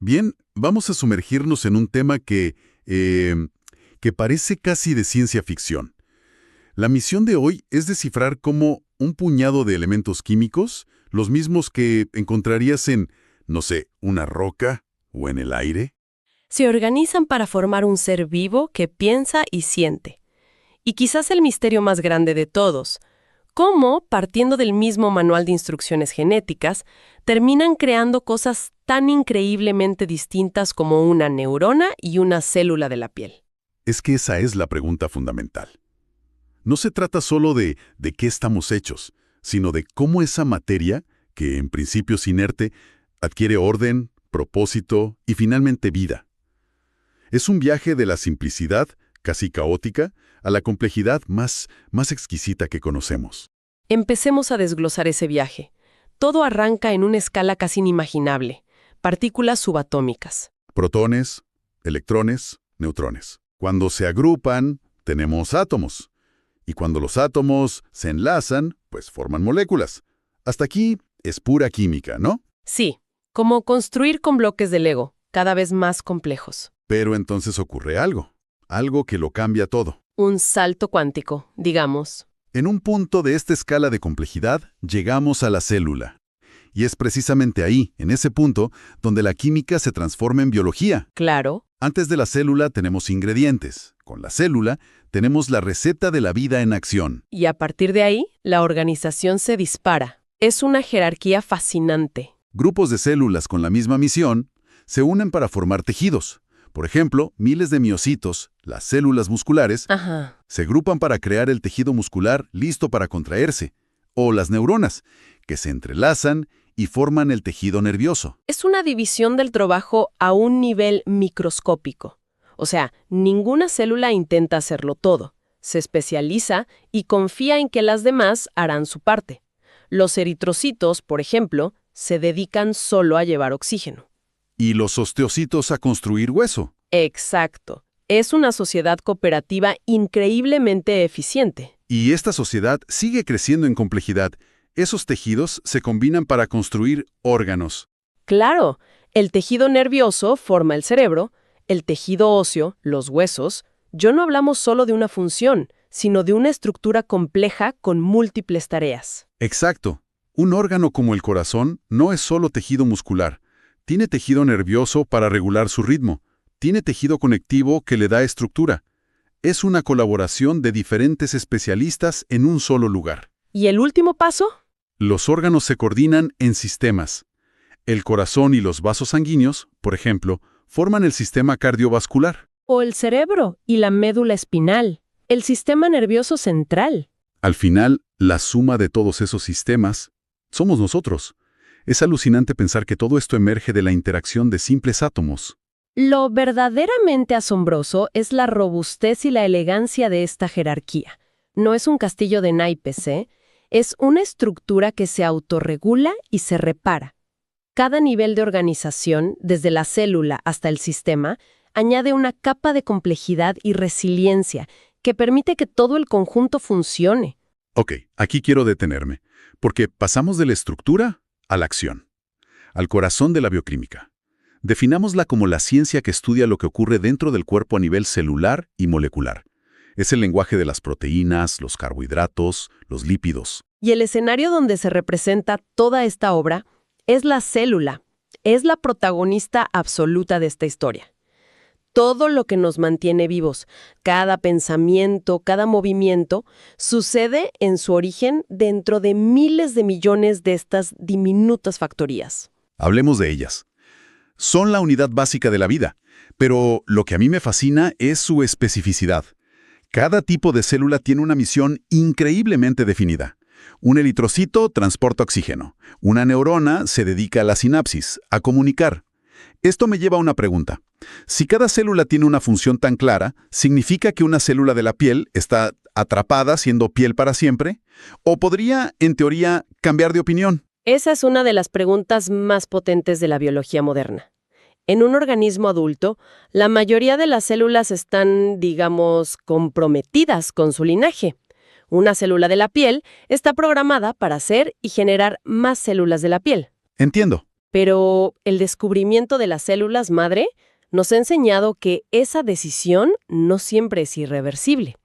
Bien, vamos a sumergirnos en un tema que parece casi de ciencia ficción. La misión de hoy es descifrar cómo un puñado de elementos químicos, los mismos que encontrarías en, no sé, una roca o en el aire. Se organizan para formar un ser vivo que piensa y siente. Y quizás el misterio más grande de todos, cómo, partiendo del mismo manual de instrucciones genéticas, terminan creando cosas tan increíblemente distintas como una neurona y una célula de la piel. Es que esa es la pregunta fundamental. No se trata solo de qué estamos hechos, sino de cómo esa materia, que en principio es inerte, adquiere orden, propósito y finalmente vida. Es un viaje de la simplicidad, casi caótica, a la complejidad más exquisita que conocemos. Empecemos a desglosar ese viaje. Todo arranca en una escala casi inimaginable, partículas subatómicas. Protones, electrones, neutrones. Cuando se agrupan, tenemos átomos. Y cuando los átomos se enlazan, pues forman moléculas. Hasta aquí es pura química, ¿no? Sí, como construir con bloques de Lego, cada vez más complejos. Pero entonces ocurre algo que lo cambia todo. Un salto cuántico, digamos. En un punto de esta escala de complejidad, llegamos a la célula. Y es precisamente ahí, en ese punto, donde la química se transforma en biología. Claro. Antes de la célula tenemos ingredientes. Con la célula tenemos la receta de la vida en acción. Y a partir de ahí, la organización se dispara. Es una jerarquía fascinante. Grupos de células con la misma misión se unen para formar tejidos. Por ejemplo, miles de miocitos, las células musculares, Ajá. se agrupan para crear el tejido muscular listo para contraerse. O las neuronas, que se entrelazan y forman el tejido nervioso. Es una división del trabajo a un nivel microscópico. O sea, ninguna célula intenta hacerlo todo. Se especializa y confía en que las demás harán su parte. Los eritrocitos, por ejemplo, se dedican solo a llevar oxígeno. Y los osteocitos a construir hueso. Exacto. Es una sociedad cooperativa increíblemente eficiente. Y esta sociedad sigue creciendo en complejidad. Esos tejidos se combinan para construir órganos. Claro, el tejido nervioso forma el cerebro, el tejido óseo, los huesos. Ya no hablamos solo de una función, sino de una estructura compleja con múltiples tareas. Exacto. Un órgano como el corazón no es solo tejido muscular. Tiene tejido nervioso para regular su ritmo. Tiene tejido conectivo que le da estructura. Es una colaboración de diferentes especialistas en un solo lugar. ¿Y el último paso? Los órganos se coordinan en sistemas. El corazón y los vasos sanguíneos, por ejemplo, forman el sistema cardiovascular. O el cerebro y la médula espinal, el sistema nervioso central. Al final, la suma de todos esos sistemas somos nosotros. Es alucinante pensar que todo esto emerge de la interacción de simples átomos. Lo verdaderamente asombroso es la robustez y la elegancia de esta jerarquía. No es un castillo de naipes, ¿eh? Es una estructura que se autorregula y se repara. Cada nivel de organización, desde la célula hasta el sistema, añade una capa de complejidad y resiliencia que permite que todo el conjunto funcione. Ok, aquí quiero detenerme, porque pasamos de la estructura a la acción, al corazón de la bioquímica. Definámosla como la ciencia que estudia lo que ocurre dentro del cuerpo a nivel celular y molecular. Es el lenguaje de las proteínas, los carbohidratos, los lípidos. Y el escenario donde se representa toda esta obra es la célula. Es la protagonista absoluta de esta historia. Todo lo que nos mantiene vivos, cada pensamiento, cada movimiento, sucede en su origen dentro de miles de millones de estas diminutas factorías. Hablemos de ellas. Son la unidad básica de la vida, pero lo que a mí me fascina es su especificidad. Cada tipo de célula tiene una misión increíblemente definida. Un eritrocito transporta oxígeno. Una neurona se dedica a la sinapsis, a comunicar. Esto me lleva a una pregunta. Si cada célula tiene una función tan clara, ¿significa que una célula de la piel está atrapada siendo piel para siempre? ¿O podría, en teoría, cambiar de opinión? Esa es una de las preguntas más potentes de la biología moderna. En un organismo adulto, la mayoría de las células están, digamos, comprometidas con su linaje. Una célula de la piel está programada para hacer y generar más células de la piel. Entiendo. Pero el descubrimiento de las células madre nos ha enseñado que esa decisión no siempre es irreversible.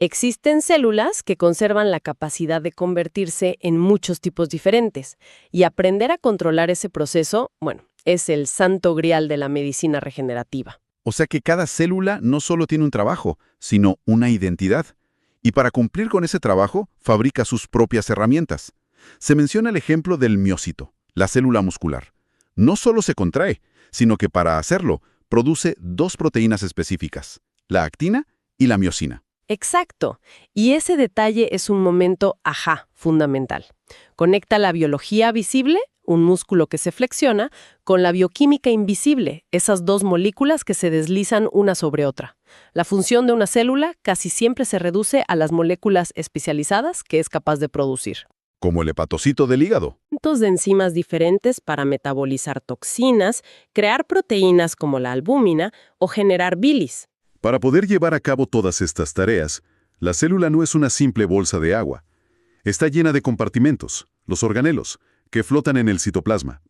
Existen células que conservan la capacidad de convertirse en muchos tipos diferentes, y aprender a controlar ese proceso, bueno, es el santo grial de la medicina regenerativa. O sea que cada célula no solo tiene un trabajo, sino una identidad. Y para cumplir con ese trabajo, fabrica sus propias herramientas. Se menciona el ejemplo del miócito, la célula muscular. No solo se contrae, sino que para hacerlo, produce dos proteínas específicas, la actina y la miosina. Exacto. Y ese detalle es un momento fundamental. Conecta la biología visible, un músculo que se flexiona, con la bioquímica invisible, esas dos moléculas que se deslizan una sobre otra. La función de una célula casi siempre se reduce a las moléculas especializadas que es capaz de producir. Como el hepatocito del hígado. Cientos de enzimas diferentes para metabolizar toxinas, crear proteínas como la albúmina o generar bilis. Para poder llevar a cabo todas estas tareas, la célula no es una simple bolsa de agua. Está llena de compartimentos, los organelos, que flotan en el citoplasma.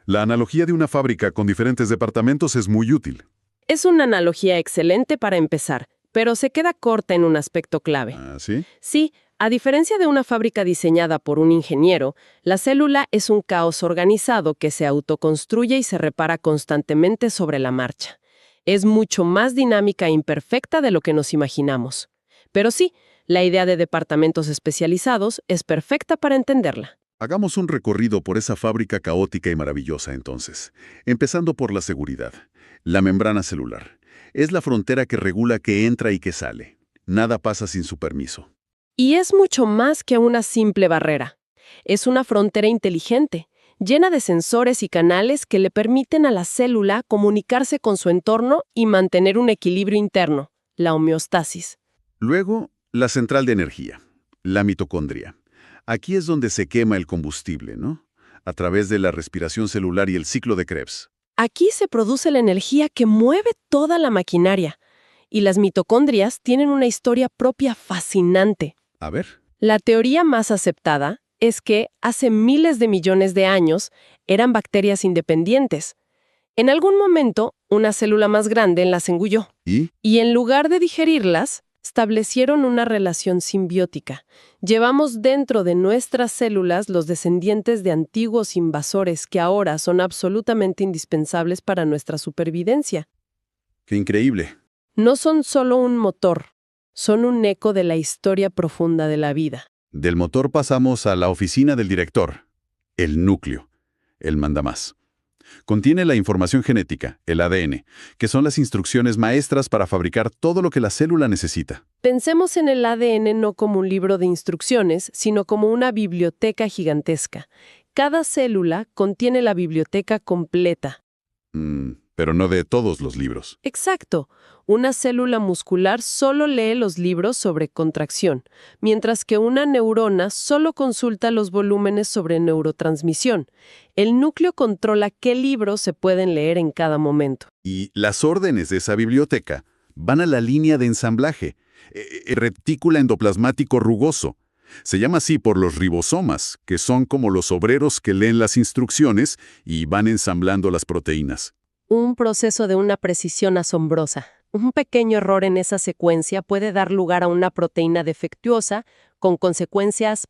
La analogía de una fábrica con diferentes departamentos es muy útil. Es una analogía excelente para empezar, pero se queda corta en un aspecto clave. ¿Ah, sí? Sí, a diferencia de una fábrica diseñada por un ingeniero, la célula es un caos organizado que se autoconstruye y se repara constantemente sobre la marcha. Es mucho más dinámica e imperfecta de lo que nos imaginamos. Pero sí, la idea de departamentos especializados es perfecta para entenderla. Hagamos un recorrido por esa fábrica caótica y maravillosa entonces, empezando por la seguridad. La membrana celular. Es la frontera que regula qué entra y qué sale. Nada pasa sin su permiso. Y es mucho más que una simple barrera. Es una frontera inteligente, llena de sensores y canales que le permiten a la célula comunicarse con su entorno y mantener un equilibrio interno, la homeostasis. Luego, la central de energía, la mitocondria. Aquí es donde se quema el combustible, ¿no? A través de la respiración celular y el ciclo de Krebs. Aquí se produce la energía que mueve toda la maquinaria. Y las mitocondrias tienen una historia propia fascinante. A ver. La teoría más aceptada es que hace miles de millones de años eran bacterias independientes. En algún momento, una célula más grande las engulló. ¿Y? Y en lugar de digerirlas, establecieron una relación simbiótica. Llevamos dentro de nuestras células los descendientes de antiguos invasores que ahora son absolutamente indispensables para nuestra supervivencia. ¡Qué increíble! No son solo un motor, son un eco de la historia profunda de la vida. Del motor pasamos a la oficina del director, el núcleo, el mandamás. Contiene la información genética, el ADN, que son las instrucciones maestras para fabricar todo lo que la célula necesita. Pensemos en el ADN no como un libro de instrucciones, sino como una biblioteca gigantesca. Cada célula contiene la biblioteca completa. Pero no de todos los libros. Exacto. Una célula muscular solo lee los libros sobre contracción, mientras que una neurona solo consulta los volúmenes sobre neurotransmisión. El núcleo controla qué libros se pueden leer en cada momento. Y las órdenes de esa biblioteca van a la línea de ensamblaje, retícula endoplasmático rugoso. Se llama así por los ribosomas, que son como los obreros que leen las instrucciones y van ensamblando las proteínas. Un proceso de una precisión asombrosa. Un pequeño error en esa secuencia puede dar lugar a una proteína defectuosa con consecuencias,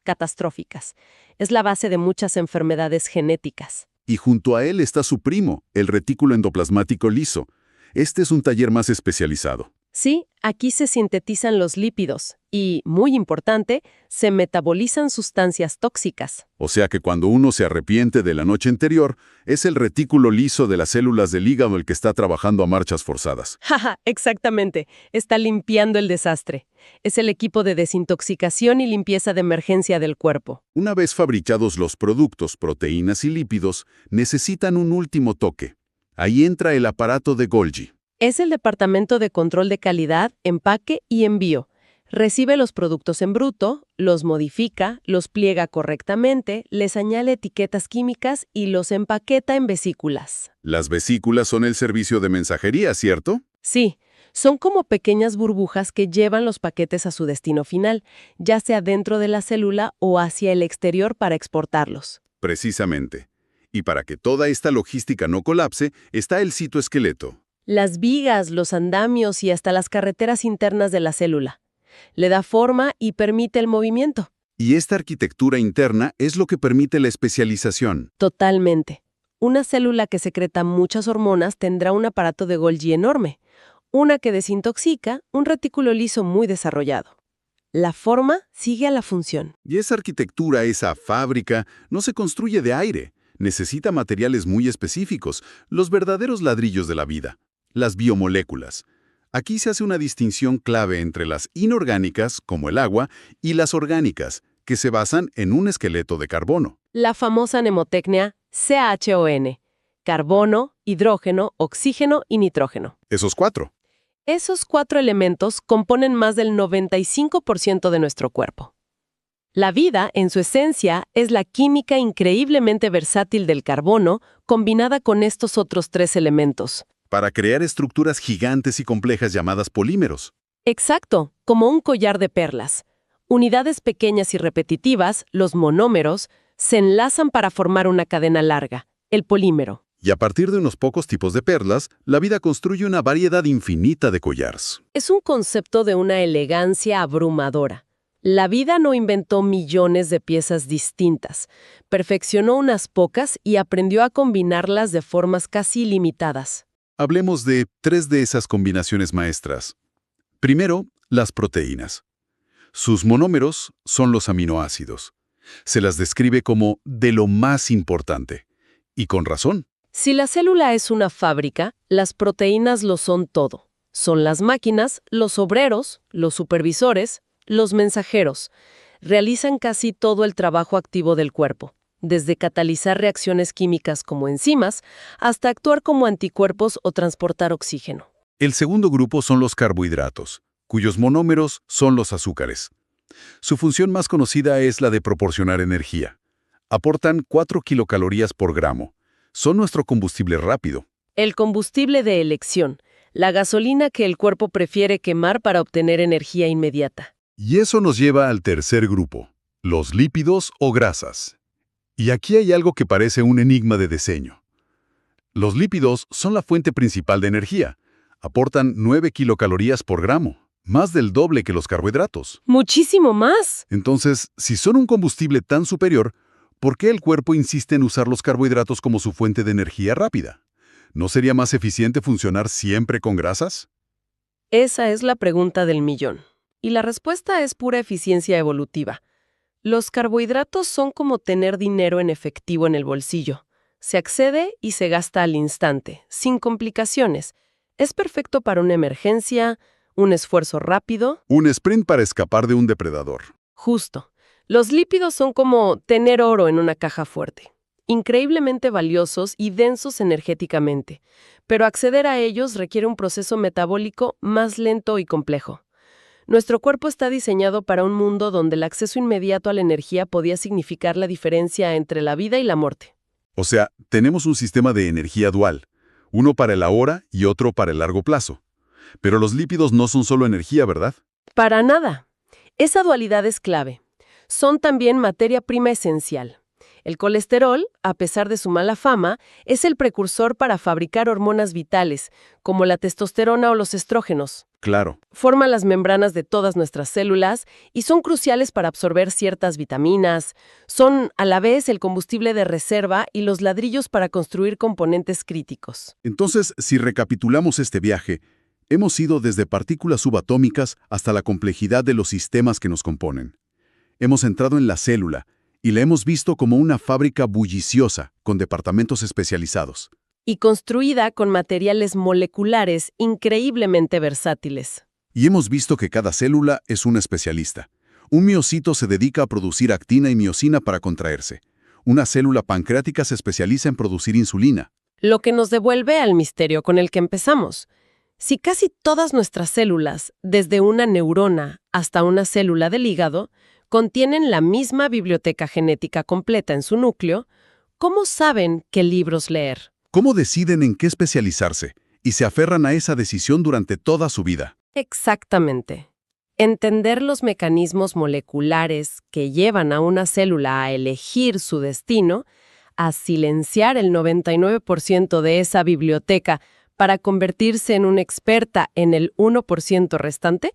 catastróficas. Es la base de muchas enfermedades genéticas. Y junto a él está su primo, el retículo endoplasmático liso. Este es un taller más especializado. Sí, aquí se sintetizan los lípidos y, muy importante, se metabolizan sustancias tóxicas. O sea que cuando uno se arrepiente de la noche anterior, es el retículo liso de las células del hígado el que está trabajando a marchas forzadas. Jaja, exactamente. Está limpiando el desastre. Es el equipo de desintoxicación y limpieza de emergencia del cuerpo. Una vez fabricados los productos, proteínas y lípidos, necesitan un último toque. Ahí entra el aparato de Golgi. Es el Departamento de Control de Calidad, Empaque y Envío. Recibe los productos en bruto, los modifica, los pliega correctamente, les añade etiquetas químicas y los empaqueta en vesículas. Las vesículas son el servicio de mensajería, ¿cierto? Sí, son como pequeñas burbujas que llevan los paquetes a su destino final, ya sea dentro de la célula o hacia el exterior para exportarlos. Precisamente. Y para que toda esta logística no colapse, está el citoesqueleto. Las vigas, los andamios y hasta las carreteras internas de la célula. Le da forma y permite el movimiento. Y esta arquitectura interna es lo que permite la especialización. Totalmente. Una célula que secreta muchas hormonas tendrá un aparato de Golgi enorme. Una que desintoxica, un retículo liso muy desarrollado. La forma sigue a la función. Y esa arquitectura, esa fábrica, no se construye de aire. Necesita materiales muy específicos, los verdaderos ladrillos de la vida, las biomoléculas. Aquí se hace una distinción clave entre las inorgánicas, como el agua, y las orgánicas, que se basan en un esqueleto de carbono. La famosa mnemotecnia CHON: carbono, hidrógeno, oxígeno y nitrógeno. Esos 4. Esos 4 elementos componen más del 95% de nuestro cuerpo. La vida, en su esencia, es la química increíblemente versátil del carbono combinada con estos otros 3 elementos. Para crear estructuras gigantes y complejas llamadas polímeros. Exacto, como un collar de perlas. Unidades pequeñas y repetitivas, los monómeros, se enlazan para formar una cadena larga, el polímero. Y a partir de unos pocos tipos de perlas, la vida construye una variedad infinita de collares. Es un concepto de una elegancia abrumadora. La vida no inventó millones de piezas distintas, perfeccionó unas pocas y aprendió a combinarlas de formas casi ilimitadas. Hablemos de 3 de esas combinaciones maestras. Primero, las proteínas. Sus monómeros son los aminoácidos. Se las describe como de lo más importante. Y con razón. Si la célula es una fábrica, las proteínas lo son todo. Son las máquinas, los obreros, los supervisores, los mensajeros. Realizan casi todo el trabajo activo del cuerpo, desde catalizar reacciones químicas como enzimas hasta actuar como anticuerpos o transportar oxígeno. El segundo grupo son los carbohidratos, cuyos monómeros son los azúcares. Su función más conocida es la de proporcionar energía. Aportan 4 kilocalorías por gramo. Son nuestro combustible rápido. El combustible de elección, la gasolina que el cuerpo prefiere quemar para obtener energía inmediata. Y eso nos lleva al tercer grupo, los lípidos o grasas. Y aquí hay algo que parece un enigma de diseño. Los lípidos son la fuente principal de energía. Aportan 9 kilocalorías por gramo, más del doble que los carbohidratos. ¡Muchísimo más! Entonces, si son un combustible tan superior, ¿por qué el cuerpo insiste en usar los carbohidratos como su fuente de energía rápida? ¿No sería más eficiente funcionar siempre con grasas? Esa es la pregunta del millón. Y la respuesta es pura eficiencia evolutiva. Los carbohidratos son como tener dinero en efectivo en el bolsillo. Se accede y se gasta al instante, sin complicaciones. Es perfecto para una emergencia, un esfuerzo rápido. Un sprint para escapar de un depredador. Justo. Los lípidos son como tener oro en una caja fuerte. Increíblemente valiosos y densos energéticamente. Pero acceder a ellos requiere un proceso metabólico más lento y complejo. Nuestro cuerpo está diseñado para un mundo donde el acceso inmediato a la energía podía significar la diferencia entre la vida y la muerte. O sea, tenemos un sistema de energía dual, uno para el ahora y otro para el largo plazo. Pero los lípidos no son solo energía, ¿verdad? Para nada. Esa dualidad es clave. Son también materia prima esencial. El colesterol, a pesar de su mala fama, es el precursor para fabricar hormonas vitales, como la testosterona o los estrógenos. Claro. Forman las membranas de todas nuestras células y son cruciales para absorber ciertas vitaminas. Son, a la vez, el combustible de reserva y los ladrillos para construir componentes críticos. Entonces, si recapitulamos este viaje, hemos ido desde partículas subatómicas hasta la complejidad de los sistemas que nos componen. Hemos entrado en la célula y la hemos visto como una fábrica bulliciosa, con departamentos especializados. Y construida con materiales moleculares increíblemente versátiles. Y hemos visto que cada célula es un especialista. Un miocito se dedica a producir actina y miosina para contraerse. Una célula pancreática se especializa en producir insulina. Lo que nos devuelve al misterio con el que empezamos. Si casi todas nuestras células, desde una neurona hasta una célula del hígado, contienen la misma biblioteca genética completa en su núcleo, ¿cómo saben qué libros leer? ¿Cómo deciden en qué especializarse? Y se aferran a esa decisión durante toda su vida. Exactamente. Entender los mecanismos moleculares que llevan a una célula a elegir su destino a silenciar el 99% de esa biblioteca para convertirse en una experta en el 1% restante,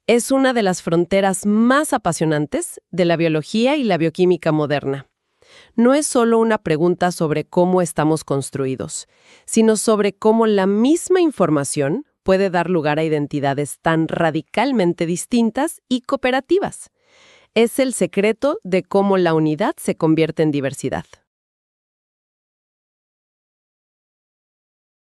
es una de las fronteras más apasionantes de la biología y la bioquímica moderna. No es solo una pregunta sobre cómo estamos construidos, sino sobre cómo la misma información puede dar lugar a identidades tan radicalmente distintas y cooperativas. Es el secreto de cómo la unidad se convierte en diversidad.